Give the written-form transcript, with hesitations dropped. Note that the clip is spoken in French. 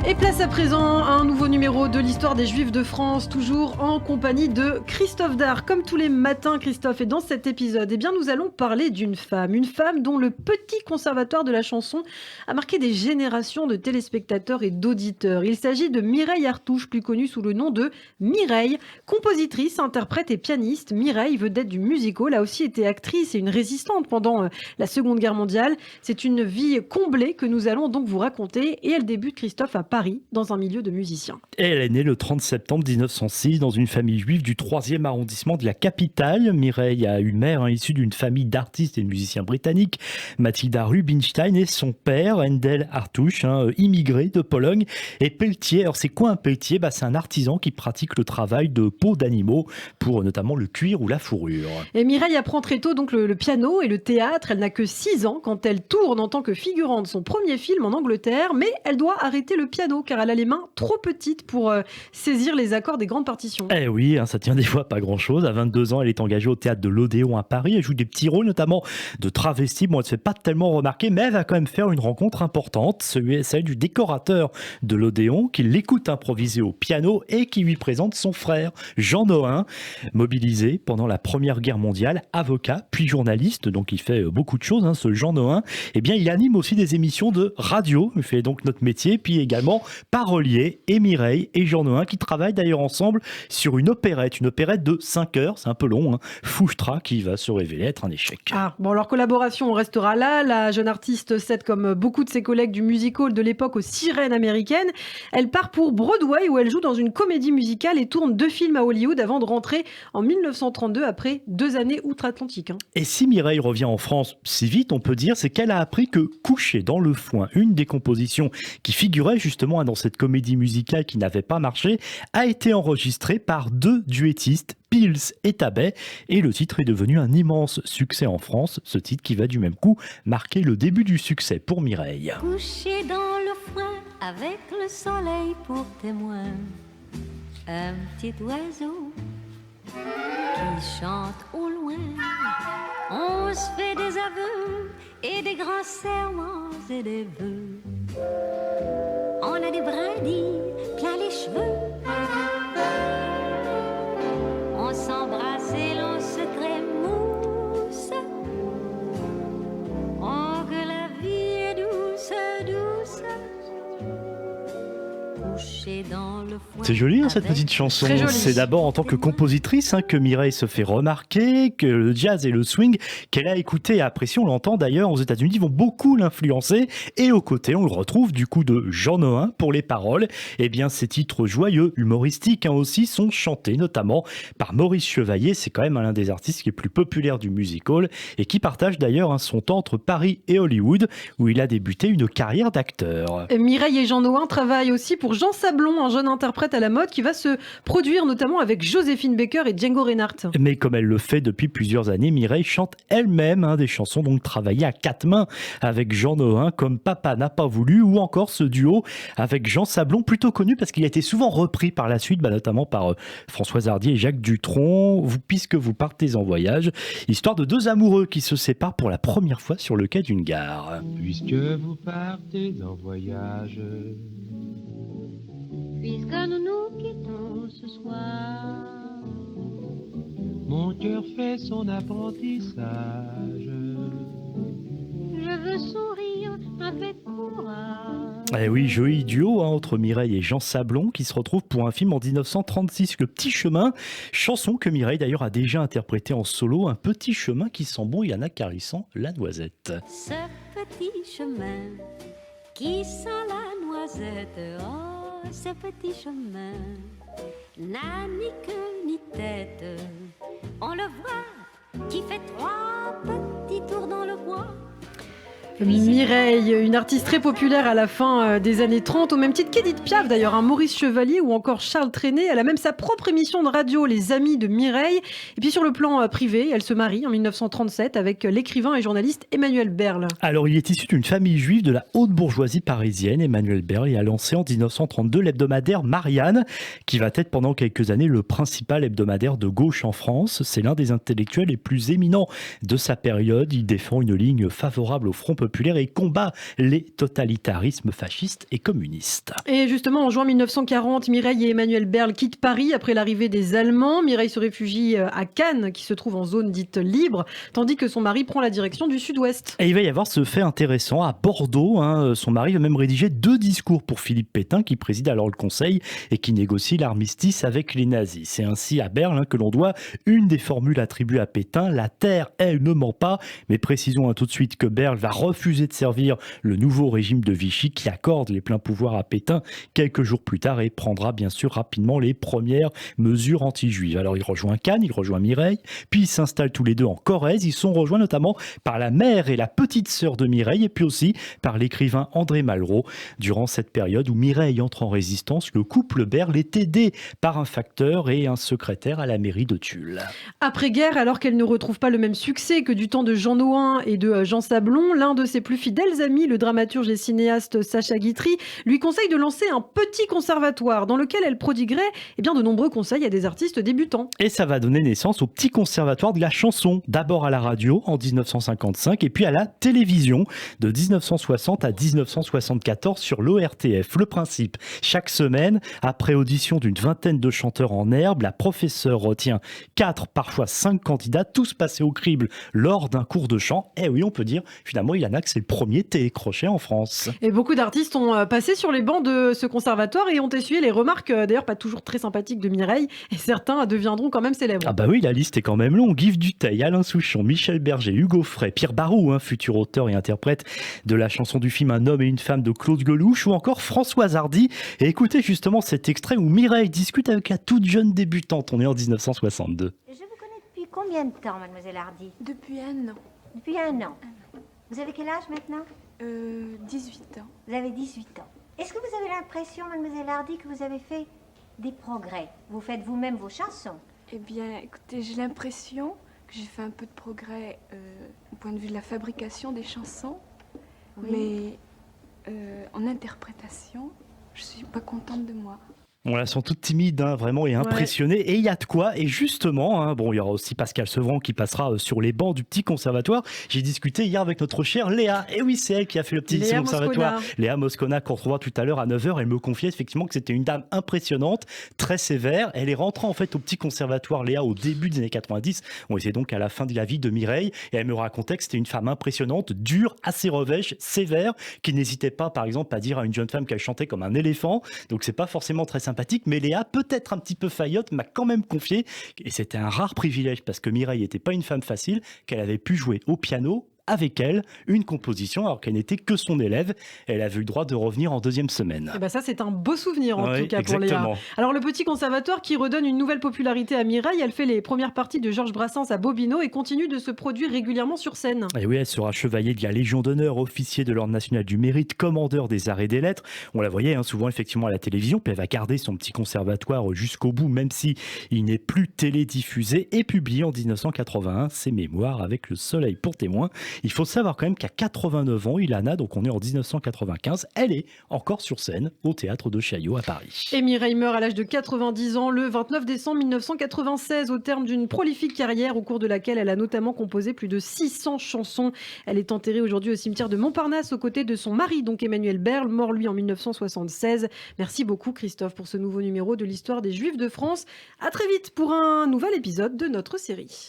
Et place à présent à un nouveau numéro de l'histoire des Juifs de France, toujours en compagnie de Christophe Dard. Comme tous les matins, Christophe, et dans cet épisode, nous allons parler d'une femme dont le petit conservatoire de la chanson a marqué des générations de téléspectateurs et d'auditeurs. Il s'agit de Mireille Artouche, plus connue sous le nom de Mireille, compositrice, interprète et pianiste. Mireille, vedette du musical, a aussi été actrice et une résistante pendant la Seconde Guerre mondiale. C'est une vie comblée que nous allons donc vous raconter, et elle débute, Christophe, à Paris, dans un milieu de musiciens. Et elle est née le 30 septembre 1906 dans une famille juive du 3e arrondissement de la capitale. Mireille a une mère issue d'une famille d'artistes et de musiciens britanniques, Mathilda Rubinstein, et son père, Handel Artouche, immigré de Pologne, et pelletier. Alors c'est quoi un pelletier ? C'est un artisan qui pratique le travail de peaux d'animaux pour notamment le cuir ou la fourrure. Et Mireille apprend très tôt donc le piano et le théâtre. Elle n'a que 6 ans quand elle tourne en tant que figurante de son premier film en Angleterre, mais elle doit arrêter le piano car elle a les mains trop petites pour saisir les accords des grandes partitions. Eh oui, ça tient des fois pas grand-chose. À 22 ans, elle est engagée au théâtre de l'Odéon à Paris. Elle joue des petits rôles, notamment de travesti. Bon, elle ne se fait pas tellement remarquer, mais elle va quand même faire une rencontre importante, celle du décorateur de l'Odéon, qui l'écoute improviser au piano et qui lui présente son frère, Jean Nohain, mobilisé pendant la Première Guerre mondiale, avocat, puis journaliste, donc il fait beaucoup de choses, ce Jean Nohain. Eh bien, il anime aussi des émissions de radio, il fait donc notre métier, puis également parolier, et Mireille et Jean Nohain qui travaillent d'ailleurs ensemble sur une opérette de 5 heures, c'est un peu long, Fouchtra, qui va se révéler être un échec. Leur collaboration restera là. La jeune artiste cède, comme beaucoup de ses collègues du musical de l'époque, aux sirènes américaines. Elle part pour Broadway où elle joue dans une comédie musicale et tourne 2 films à Hollywood avant de rentrer en 1932 après 2 années outre-Atlantique. Et si Mireille revient en France si vite, on peut dire, c'est qu'elle a appris que Coucher dans le foin, une des compositions qui figurait justement dans cette comédie musicale qui n'avait pas marché, a été enregistrée par 2 duettistes, Pils et Tabet, et le titre est devenu un immense succès en France, ce titre qui va du même coup marquer le début du succès pour Mireille. Couché dans le foin avec le soleil pour témoin, un petit oiseau qui chante au loin. On se fait des aveux et des grands serments et des vœux. On a des brindilles plein les cheveux. On s'embrasse et l'on se trémousse. Oh, que la vie est douce, douce. Couché dans le foin. C'est joli cette petite chanson. Très jolie. C'est d'abord en tant que compositrice que Mireille se fait remarquer, que le jazz et le swing qu'elle a écouté et apprécié, on l'entend d'ailleurs aux États-Unis, vont beaucoup l'influencer. Et aux côtés, on le retrouve du coup de Jean Nohain pour les paroles. Eh bien, ces titres joyeux, humoristiques aussi, sont chantés notamment par Maurice Chevalier. C'est quand même l'un des artistes les plus populaires du musical et qui partage d'ailleurs son temps entre Paris et Hollywood où il a débuté une carrière d'acteur. Mireille et Jean Nohain travaillent aussi pour Jean Sablon, un jeune interprète à la mode qui va se produire notamment avec Joséphine Baker et Django Reinhardt. Mais comme elle le fait depuis plusieurs années, Mireille chante elle-même des chansons donc travaillées à 4 mains avec Jean Nohain, comme Papa n'a pas voulu, ou encore ce duo avec Jean Sablon, plutôt connu parce qu'il a été souvent repris par la suite, notamment par Françoise Hardy et Jacques Dutronc, puisque vous partez en voyage, histoire de 2 amoureux qui se séparent pour la première fois sur le quai d'une gare. Puisque vous partez en voyage, Puisque nous nous quittons ce soir, mon cœur fait son apprentissage. je veux sourire avec courage. Eh oui, joli duo entre Mireille et Jean Sablon qui se retrouvent pour un film en 1936, Le Petit Chemin, chanson que Mireille d'ailleurs a déjà interprétée en solo, un petit chemin qui sent bon, il y en a caressant la noisette. Ce petit chemin qui sent la noisette, oh, ce petit chemin n'a ni queue ni tête. On le voit qui fait 3 petits tours dans le bois. Mireille, une artiste très populaire à la fin des années 30, au même titre qu'Édith Piaf d'ailleurs, Maurice Chevalier ou encore Charles Trenet. Elle a même sa propre émission de radio, Les Amis de Mireille. Et puis sur le plan privé, elle se marie en 1937 avec l'écrivain et journaliste Emmanuel Berle. Alors il est issu d'une famille juive de la haute bourgeoisie parisienne. Emmanuel Berle a lancé en 1932 l'hebdomadaire Marianne, qui va être pendant quelques années le principal hebdomadaire de gauche en France. C'est l'un des intellectuels les plus éminents de sa période. Il défend une ligne favorable au Front populaire populaire et combat les totalitarismes fascistes et communistes. Et justement, en juin 1940, Mireille et Emmanuel Berl quittent Paris après l'arrivée des Allemands. Mireille se réfugie à Cannes, qui se trouve en zone dite libre, tandis que son mari prend la direction du sud-ouest. Et il va y avoir ce fait intéressant à Bordeaux. Son mari va même rédiger 2 discours pour Philippe Pétain, qui préside alors le Conseil et qui négocie l'armistice avec les nazis. C'est ainsi à Berl que l'on doit une des formules attribuées à Pétain: la terre, elle ne ment pas. Mais précisons tout de suite que Berl va refuser de servir le nouveau régime de Vichy, qui accorde les pleins pouvoirs à Pétain quelques jours plus tard et prendra bien sûr rapidement les premières mesures anti-juives. Alors il rejoint Cannes, il rejoint Mireille, puis ils s'installent tous les deux en Corrèze. Ils sont rejoints notamment par la mère et la petite sœur de Mireille, et puis aussi par l'écrivain André Malraux. Durant cette période où Mireille entre en résistance, le couple Berl est aidé par un facteur et un secrétaire à la mairie de Tulle. Après-guerre, alors qu'elle ne retrouve pas le même succès que du temps de Jean Nohain et de Jean Sablon, l'un de ses plus fidèles amis, le dramaturge et cinéaste Sacha Guitry, lui conseille de lancer un petit conservatoire dans lequel elle prodiguerait de nombreux conseils à des artistes débutants. Et ça va donner naissance au petit conservatoire de la chanson, d'abord à la radio en 1955 et puis à la télévision de 1960 à 1974 sur l'ORTF. Le principe: chaque semaine, après audition d'une vingtaine de chanteurs en herbe, la professeure retient 4, parfois 5 candidats, tous passés au crible lors d'un cours de chant. Et oui, on peut dire finalement, Ilana, que c'est le premier télécrochet en France. Et beaucoup d'artistes ont passé sur les bancs de ce conservatoire et ont essuyé les remarques, d'ailleurs pas toujours très sympathiques, de Mireille, et certains deviendront quand même célèbres. Ah bah oui, la liste est quand même longue. Yves Duteil, Alain Souchon, Michel Berger, Hugo Frey, Pierre Barou, futur auteur et interprète de la chanson du film Un homme et une femme de Claude Gelouch, ou encore Françoise Hardy. Et écoutez justement cet extrait où Mireille discute avec la toute jeune débutante. On est en 1962. Je vous connais depuis combien de temps, mademoiselle Hardy? Depuis 1 an. Depuis 1 an. Vous avez quel âge maintenant? 18 ans. Vous avez 18 ans. Est-ce que vous avez l'impression, mademoiselle Hardy, que vous avez fait des progrès? Vous faites vous-même vos chansons? Eh bien, écoutez, j'ai l'impression que j'ai fait un peu de progrès au point de vue de la fabrication des chansons, Oui. mais en interprétation, je suis pas contente de moi. On la sent toute timide, vraiment, et impressionnée. Et il y a de quoi. Et justement, il y aura aussi Pascal Sevran qui passera sur les bancs du petit conservatoire. J'ai discuté hier avec notre chère Léa. Et oui, c'est elle qui a fait le petit conservatoire. Léa Moscona, qu'on retrouvera tout à l'heure à 9h. Elle me confiait effectivement que c'était une dame impressionnante, très sévère. Elle est rentrée en fait au petit conservatoire, Léa, au début des années 90. C'est donc à la fin de la vie de Mireille. Et elle me racontait que c'était une femme impressionnante, dure, assez revêche, sévère, qui n'hésitait pas, par exemple, à dire à une jeune femme qu'elle chantait comme un éléphant. Donc c'est pas forcément très sympathique. Mais Léa, peut-être un petit peu faillotte, m'a quand même confié, et c'était un rare privilège parce que Mireille n'était pas une femme facile, qu'elle avait pu jouer au piano avec elle une composition alors qu'elle n'était que son élève. Elle avait eu le droit de revenir en 2e semaine. Et ça, c'est un beau souvenir en tout cas exactement. pour Léa. Alors le petit conservatoire qui redonne une nouvelle popularité à Mireille, elle fait les premières parties de Georges Brassens à Bobino et continue de se produire régulièrement sur scène. Et oui, elle sera chevalier de la Légion d'honneur, officier de l'Ordre national du mérite, commandeur des arts et des lettres. On la voyait souvent effectivement à la télévision, puis elle va garder son petit conservatoire jusqu'au bout, même si il n'est plus télédiffusé, et publie en 1981 ses mémoires avec le soleil pour témoin. Il faut savoir quand même qu'à 89 ans, Ilana, donc on est en 1995, elle est encore sur scène au théâtre de Chaillot à Paris. Et Mireille meurt à l'âge de 90 ans le 29 décembre 1996 au terme d'une prolifique carrière au cours de laquelle elle a notamment composé plus de 600 chansons. Elle est enterrée aujourd'hui au cimetière de Montparnasse aux côtés de son mari, donc Emmanuel Berl, mort lui en 1976. Merci beaucoup Christophe pour ce nouveau numéro de l'histoire des Juifs de France. À très vite pour un nouvel épisode de notre série.